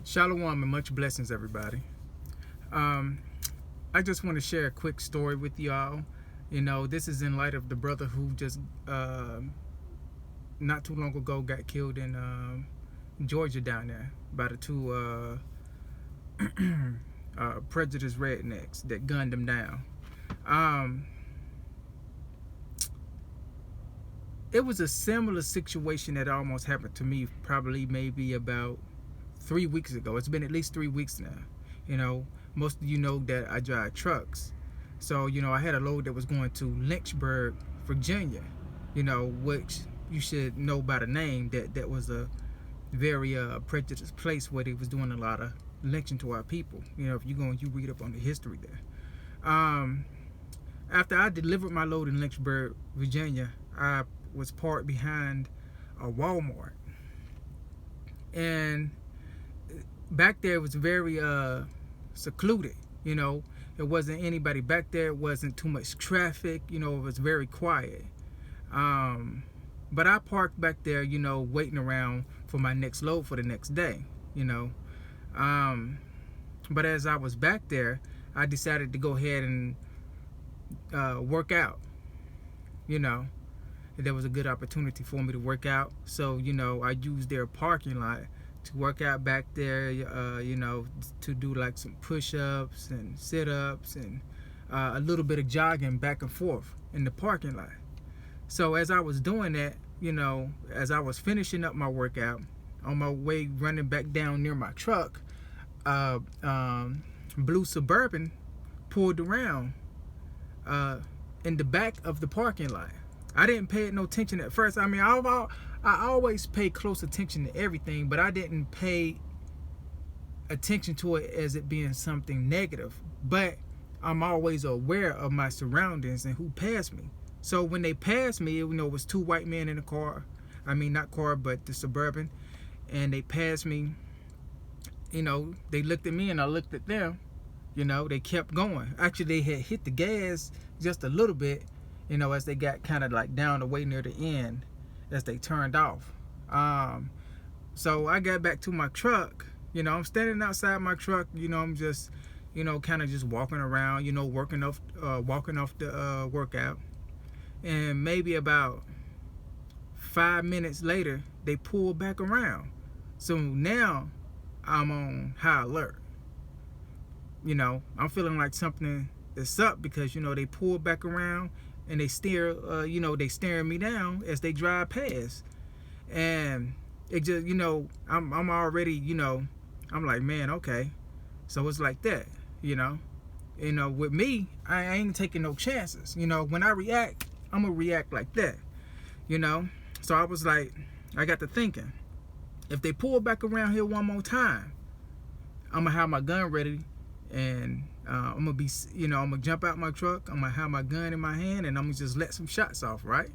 Shalawam and much blessings, everybody. Um, I just want to share a quick story with y'all. This is in light of the brother who just not too long ago got killed in Georgia down there by the two prejudiced rednecks that gunned him down. Um, it was a similar situation that almost happened to me probably maybe about 3 weeks ago. It's been at least 3 weeks now. Most of you know that I drive trucks. So, I had a load that was going to Lynchburg, Virginia, which you should know by the name that was a very prejudiced place where they was doing a lot of lynching to our people. If you go and you read up on the history there. After I delivered my load in Lynchburg, Virginia, I was parked behind a Walmart. And back there was very secluded. There wasn't anybody back there. It wasn't too much traffic. It was very quiet. But I parked back there, waiting around for my next load for the next day. But as I was back there, I decided to go ahead and work out. There was a good opportunity for me to work out. So, I used their parking lot to work out back there, to do like some push-ups and sit-ups and a little bit of jogging back and forth in the parking lot. So as I was doing that, as I was finishing up my workout, on my way running back down near my truck, blue Suburban pulled around in the back of the parking lot. I didn't pay no attention at first. I mean, I always pay close attention to everything, but I didn't pay attention to it as it being something negative. But I'm always aware of my surroundings and who passed me. So when they passed me, it was two white men in the car. I mean, not car, but the Suburban. And they passed me. They looked at me and I looked at them. They kept going. Actually, they had hit the gas just a little bit, as they got kind of like down the way near the end, as they turned off. So I got back to my truck. I'm standing outside my truck. I'm just, kind of just walking around, walking off the workout. And maybe about 5 minutes later, they pulled back around. So now I'm on high alert. I'm feeling like something is up because, they pulled back around and they stare, they staring me down as they drive past. And it just, I'm already, I'm like, man, okay. So it's like that, with me, I ain't taking no chances. When I react, I'm gonna react like that, So I was like, I got to thinking, if they pull back around here one more time, I'm gonna have my gun ready, and I'm gonna be, I'm gonna jump out my truck. I'm gonna have my gun in my hand, and I'm gonna just let some shots off, right?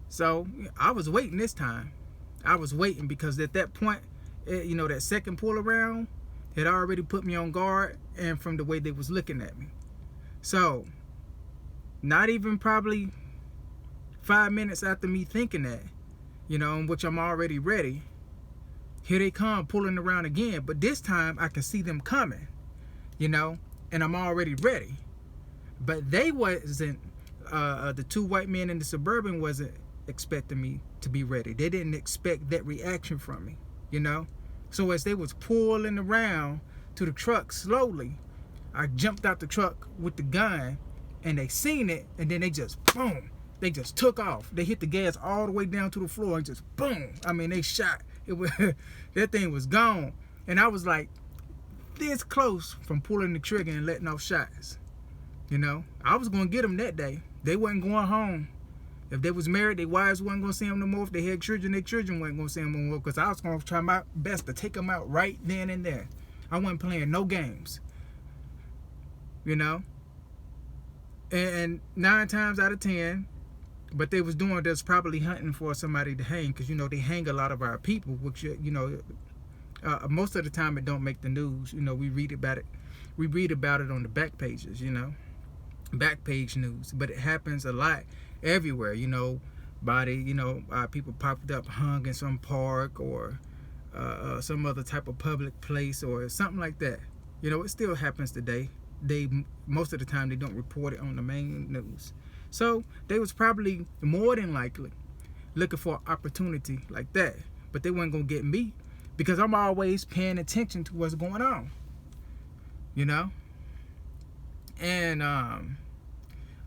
So I was waiting this time. I was waiting because at that point, that second pull around had already put me on guard, and from the way they was looking at me. So not even probably 5 minutes after me thinking that, in which I'm already ready, here they come pulling around again. But this time I can see them coming, and I'm already ready. But they wasn't, the two white men in the Suburban wasn't expecting me to be ready. They didn't expect that reaction from me, So as they was pulling around to the truck slowly, I jumped out the truck with the gun, and they seen it, and then they just, boom, they just took off. They hit the gas all the way down to the floor and just, boom. I mean, they shot. It was, that thing was gone. And I was like this close from pulling the trigger and letting off shots. I was going to get them that day. They wasn't going home. If they was married, their wives wasn't going to see them no more. If they had children, their children wasn't going to see them no more, because I was going to try my best to take them out right then and there. I wasn't playing no games. And 9 times out of 10, but they was doing this probably hunting for somebody to hang, because they hang a lot of our people, which most of the time it don't make the news. We read about it on the back pages, back page news. But it happens a lot everywhere. Body, people popped up hung in some park, or some other type of public place or something like that. It still happens today. Most of the time they don't report it on the main news. So they was probably more than likely looking for an opportunity like that, but they weren't gonna get me because I'm always paying attention to what's going on. And I'm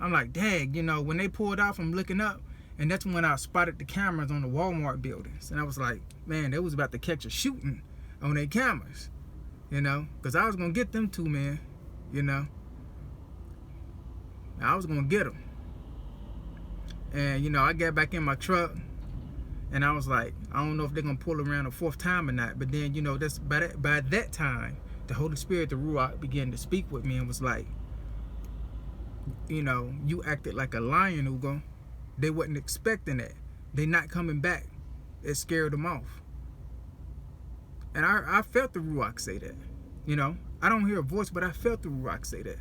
like, dang, when they pulled off, I'm looking up, and that's when I spotted the cameras on the Walmart buildings, and I was like, man, they was about to catch a shooting on their cameras, because I was gonna get them two, man. I was gonna get them, and I got back in my truck, and I was like, I don't know if they're gonna pull around a fourth time or not. But then, that's by that time, the Holy Spirit, the Ruach, began to speak with me and was like, you acted like a lion, Ugo. They wasn't expecting that. They not coming back. It scared them off. And I felt the Ruach say that. I don't hear a voice, but I felt the Ruach say that.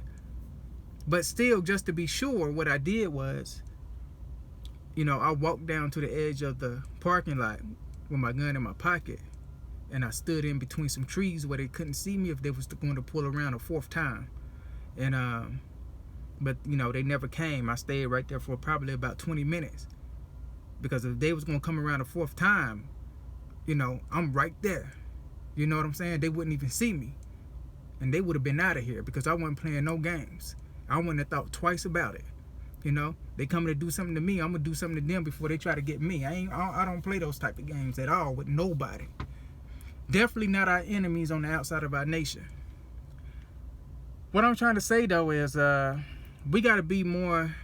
But still, just to be sure, what I did was, I walked down to the edge of the parking lot with my gun in my pocket, and I stood in between some trees where they couldn't see me if they was going to pull around a fourth time. And but they never came. I stayed right there for probably about 20 minutes, because if they was going to come around a fourth time, I'm right there. You know what I'm saying? They wouldn't even see me, and they would have been out of here, because I wasn't playing no games. I wouldn't have thought twice about it. They coming to do something to me, I'm gonna do something to them before they try to get me. I don't play those type of games at all with nobody. Definitely not our enemies on the outside of our nation. What I'm trying to say though is we got to be more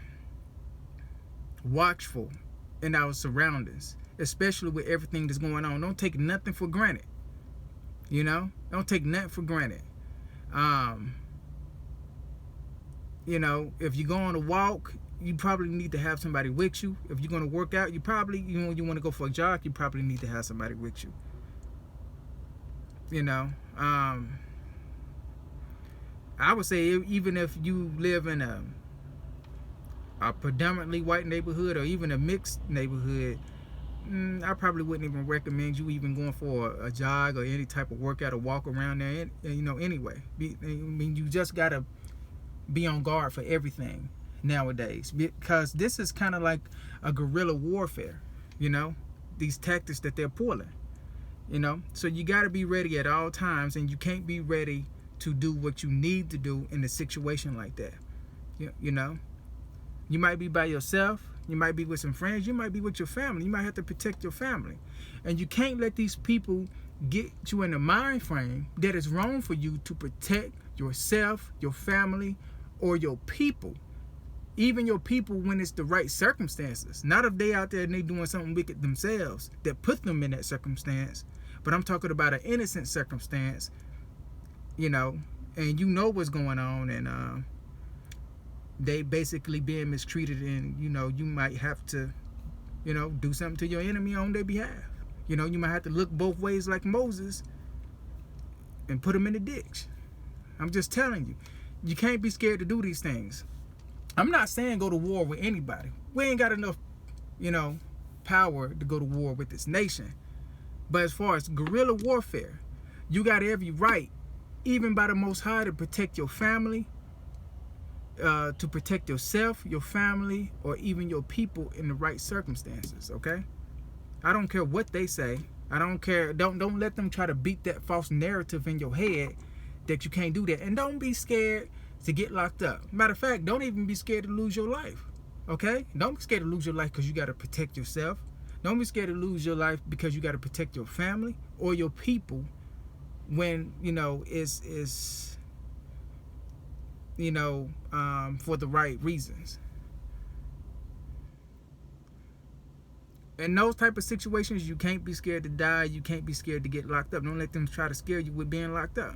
watchful in our surroundings, especially with everything that's going on. Don't take nothing for granted. Don't take nothing for granted. If you go on a walk, you probably need to have somebody with you. If you're going to work out, you probably, you want to go for a jog, you probably need to have somebody with you. I would say even if you live in a predominantly white neighborhood or even a mixed neighborhood, I probably wouldn't even recommend you even going for a jog or any type of workout or walk around there. Anyway, you just gotta be on guard for everything nowadays, because this is kind of like a guerrilla warfare. These tactics that they're pulling. So you got to be ready at all times, and you can't be ready to do what you need to do in a situation like that. You might be by yourself, you might be with some friends, you might be with your family. You might have to protect your family, and you can't let these people get you in a mind frame that is wrong for you to protect yourself, your family, or your people. Even your people when it's the right circumstances. Not if they out there and they doing something wicked themselves that put them in that circumstance. But I'm talking about an innocent circumstance, and what's going on, and they basically being mistreated, and you might have to do something to your enemy on their behalf. You might have to look both ways like Moses and put them in the ditch. I'm just telling you, you can't be scared to do these things. I'm not saying go to war with anybody. We ain't got enough power to go to war with this nation. But as far as guerrilla warfare, you got every right, even by the Most High, to protect your family, to protect yourself, your family, or even your people in the right circumstances. Okay? I don't care what they say. I don't care. Don't let them try to beat that false narrative in your head that you can't do that. And don't be scared to get locked up. Matter of fact, don't even be scared to lose your life. Okay? Don't be scared to lose your life because you got to protect yourself. Don't be scared to lose your life because you got to protect your family or your people when, it's for the right reasons. In those type of situations, you can't be scared to die. You can't be scared to get locked up. Don't let them try to scare you with being locked up.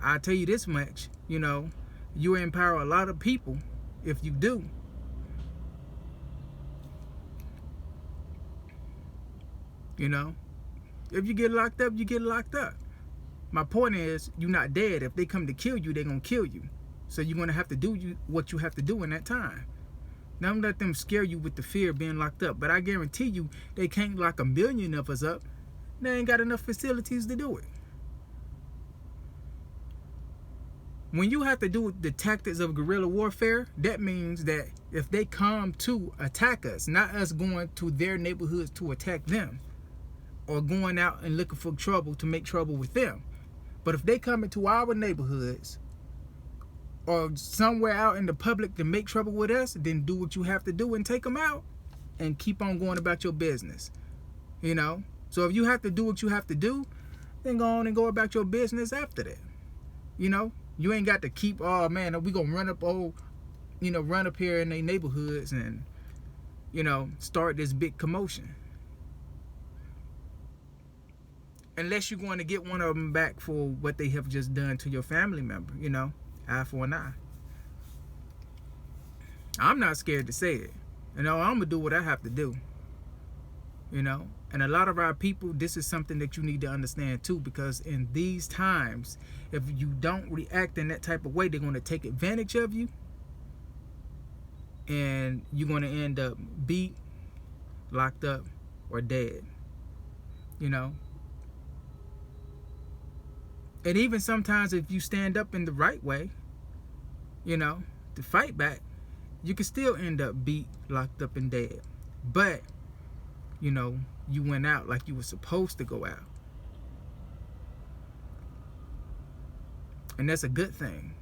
I'll tell you this much, you empower a lot of people if you do. If you get locked up, you get locked up. My point is, you're not dead. If they come to kill you, they're going to kill you. So you're going to have to do what you have to do in that time. Don't let them scare you with the fear of being locked up. But I guarantee you, they can't lock 1 million of us up. They ain't got enough facilities to do it. When you have to do the tactics of guerrilla warfare, that means that if they come to attack us, not us going to their neighborhoods to attack them, or going out and looking for trouble to make trouble with them, but if they come into our neighborhoods or somewhere out in the public to make trouble with us, then do what you have to do and take them out and keep on going about your business. You know? So if you have to do what you have to do, then go on and go about your business after that. You know? You ain't got to keep, oh man, we gonna run up here in their neighborhoods and, start this big commotion. Unless you're going to get one of them back for what they have just done to your family member, eye for an eye. I'm not scared to say it. I'm gonna do what I have to do. And a lot of our people, this is something that you need to understand too, because in these times, if you don't react in that type of way, they're going to take advantage of you, and you're going to end up beat, locked up, or dead. And even sometimes if you stand up in the right way, to fight back, you can still end up beat, locked up, and dead. But you went out like you were supposed to go out. And that's a good thing.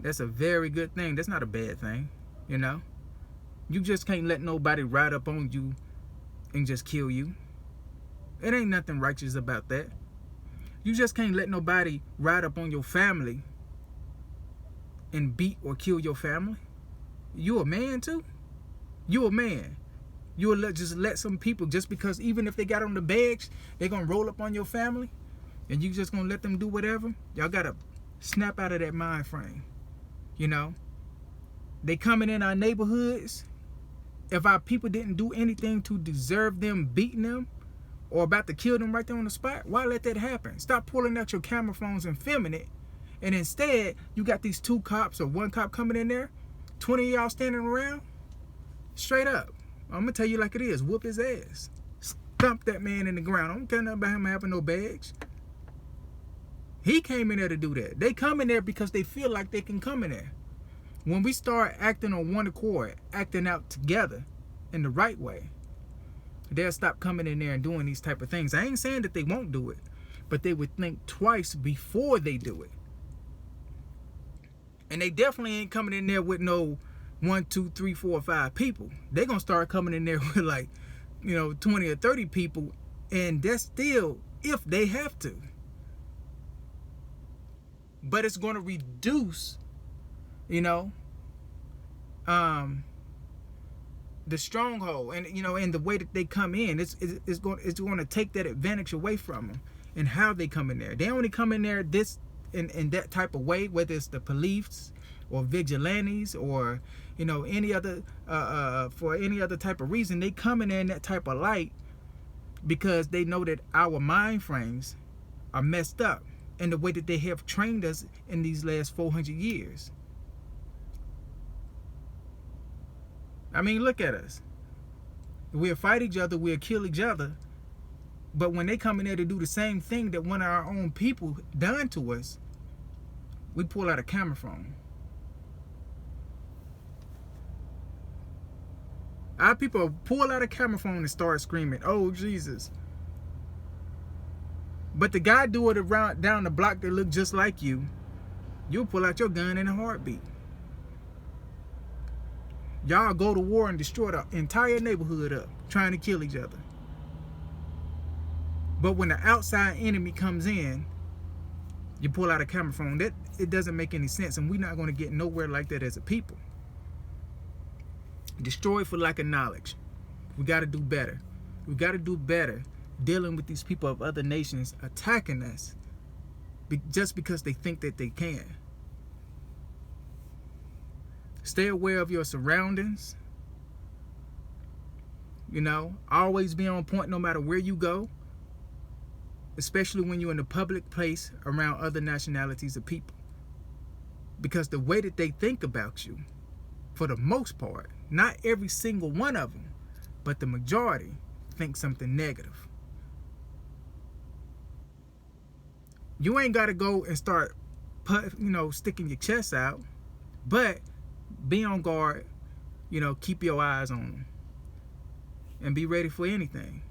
That's a very good thing. That's not a bad thing, You just can't let nobody ride up on you and just kill you. It ain't nothing righteous about that. You just can't let nobody ride up on your family and beat or kill your family. You a man too? You a man. You will just let some people, just because even if they got on the bags, they're going to roll up on your family, and you just going to let them do whatever? Y'all got to snap out of that mind frame. They coming in our neighborhoods. If our people didn't do anything to deserve them beating them or about to kill them right there on the spot, why let that happen? Stop pulling out your camera phones and filming it. And instead, you got these 2 cops or 1 cop coming in there, 20 of y'all standing around. Straight up. I'm going to tell you like it is. Whoop his ass. Stomp that man in the ground. I don't care nothing about him having no bags. He came in there to do that. They come in there because they feel like they can come in there. When we start acting on one accord, acting out together in the right way, they'll stop coming in there and doing these type of things. I ain't saying that they won't do it, but they would think twice before they do it. And they definitely ain't coming in there with no 1, 2, 3, 4, 5 people. They're gonna start coming in there with like 20 or 30 people, and that's still if they have to. But it's gonna reduce the stronghold, and and the way that they come in, it's going to take that advantage away from them and how they come in there. They only come in there in that type of way, whether it's the police or vigilantes or any other for any other type of reason. They come in there in that type of light because they know that our mind frames are messed up in the way that they have trained us in these last 400 years. I mean, look at us. We'll fight each other, we'll kill each other, but when they come in there to do the same thing that one of our own people done to us, we pull out a camera phone. Our people pull out a camera phone and start screaming, "Oh Jesus!" But the guy do it around down the block that look just like you, you'll pull out your gun in a heartbeat. Y'all go to war and destroy the entire neighborhood up, trying to kill each other. But when the outside enemy comes in, you pull out a camera phone. That it doesn't make any sense, and we're not going to get nowhere like that as a people. Destroy for lack of knowledge. We got to do better. We got to do better dealing with these people of other nations attacking us just because they think that they can. Stay aware of your surroundings. Always be on point no matter where you go, especially when you're in a public place around other nationalities of people. Because the way that they think about you, for the most part, not every single one of them, but the majority, think something negative. You ain't got to go and start sticking your chest out, but be on guard. Keep your eyes on them and be ready for anything.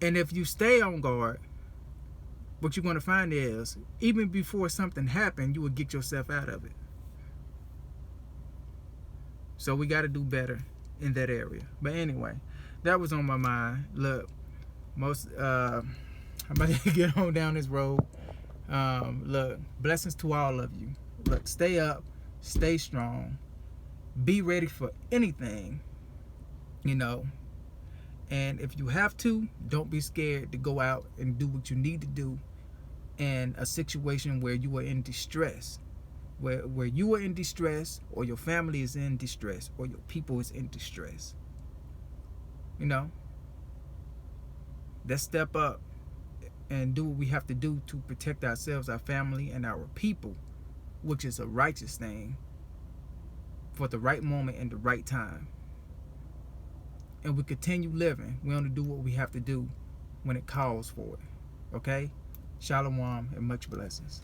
And if you stay on guard, what you're going to find is, even before something happened, you will get yourself out of it. So we got to do better in that area. But anyway, that was on my mind. Look, I'm about to get on down this road. Look, blessings to all of you. Look, stay up, stay strong, be ready for anything, and if you have to, don't be scared to go out and do what you need to do in a situation where you are in distress, where you are in distress, or your family is in distress, or your people is in distress. Let's step up and do what we have to do to protect ourselves, our family, and our people, which is a righteous thing, for the right moment and the right time. And we continue living. We only do what we have to do when it calls for it. Okay? Shalawam and much blessings.